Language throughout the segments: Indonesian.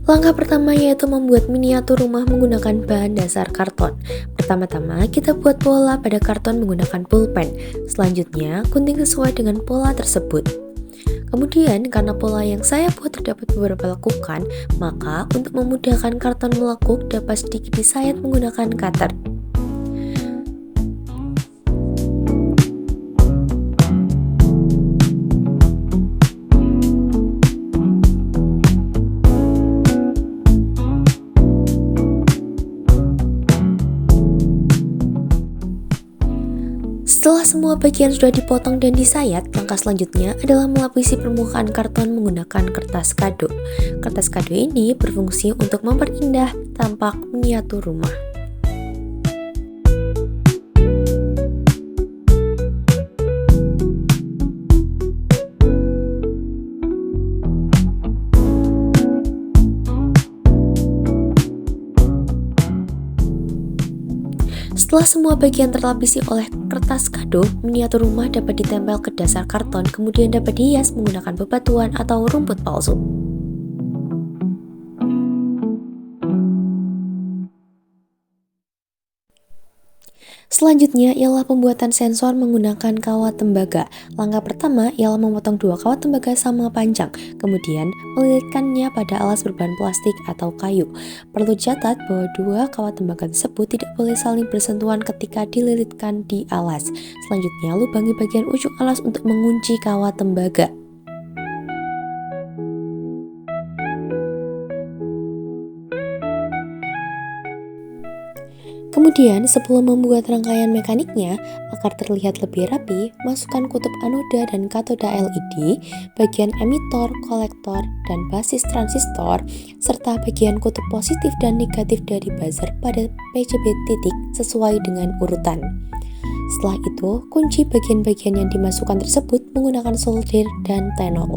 Langkah pertama yaitu membuat miniatur rumah menggunakan bahan dasar karton. Pertama-tama, kita buat pola pada karton menggunakan pulpen. Selanjutnya, gunting sesuai dengan pola tersebut. Kemudian, karena pola yang saya buat terdapat beberapa lekukan, maka untuk memudahkan karton melekuk dapat sedikit disayat menggunakan cutter. Setelah semua bagian sudah dipotong dan disayat, langkah selanjutnya adalah melapisi permukaan karton menggunakan kertas kado. Kertas kado ini berfungsi untuk memperindah tampak miniatur rumah. Setelah semua bagian terlapisi oleh kertas kado, miniatur rumah dapat ditempel ke dasar karton, kemudian dapat dihias menggunakan bebatuan atau rumput palsu. Selanjutnya ialah pembuatan sensor menggunakan kawat tembaga. Langkah pertama ialah memotong dua kawat tembaga sama panjang, kemudian melilitkannya pada alas berbahan plastik atau kayu. Perlu catat bahwa dua kawat tembaga tersebut tidak boleh saling bersentuhan ketika dililitkan di alas. Selanjutnya, lubangi bagian ujung alas untuk mengunci kawat tembaga. Kemudian, sebelum membuat rangkaian mekaniknya, agar terlihat lebih rapi, masukkan kutub anoda dan katoda LED, bagian emitor, kolektor, dan basis transistor, serta bagian kutub positif dan negatif dari buzzer pada PCB titik sesuai dengan urutan. Setelah itu, kunci bagian-bagian yang dimasukkan tersebut menggunakan solder dan tenol.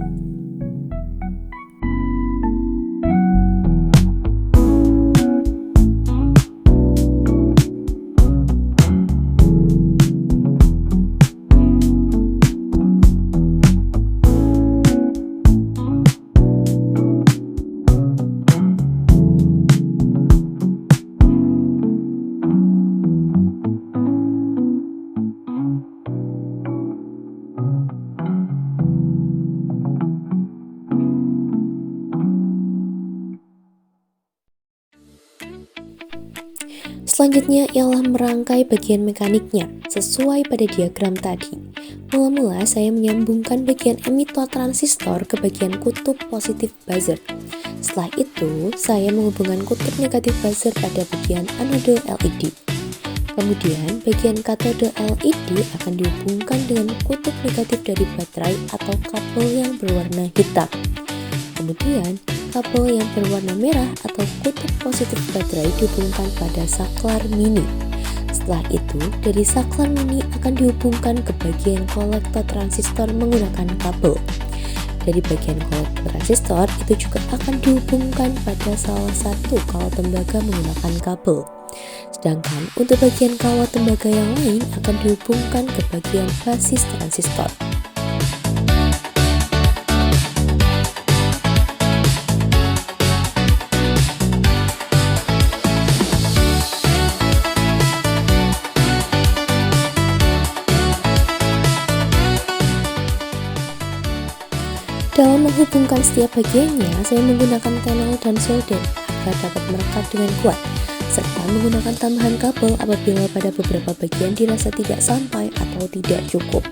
Selanjutnya ialah merangkai bagian mekaniknya sesuai pada diagram tadi. Mula-mula saya menyambungkan bagian emitor transistor ke bagian kutub positif buzzer. Setelah itu, saya menghubungkan kutub negatif buzzer pada bagian anode LED. Kemudian, bagian katode LED akan dihubungkan dengan kutub negatif dari baterai atau kabel yang berwarna hitam. Kemudian, kabel yang berwarna merah atau kutub positif baterai dihubungkan pada saklar mini. Setelah itu, dari saklar mini akan dihubungkan ke bagian kolektor transistor menggunakan kabel. Dari bagian kolektor transistor itu juga akan dihubungkan pada salah satu kawat tembaga menggunakan kabel. Sedangkan untuk bagian kawat tembaga yang lain akan dihubungkan ke bagian basis transistor. Dalam menghubungkan setiap bagiannya, saya menggunakan tenol dan solder agar dapat merekat dengan kuat, serta menggunakan tambahan kabel apabila pada beberapa bagian dirasa tidak sampai atau tidak cukup.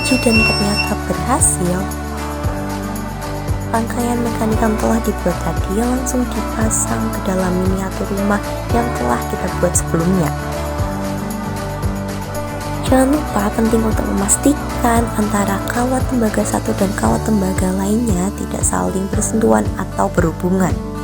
teruji dan ternyata berhasil, rangkaian mekanik yang telah dibuat tadi langsung dipasang ke dalam miniatur rumah yang telah kita buat sebelumnya. Jangan lupa penting untuk memastikan antara kawat tembaga satu dan kawat tembaga lainnya tidak saling bersentuhan atau berhubungan.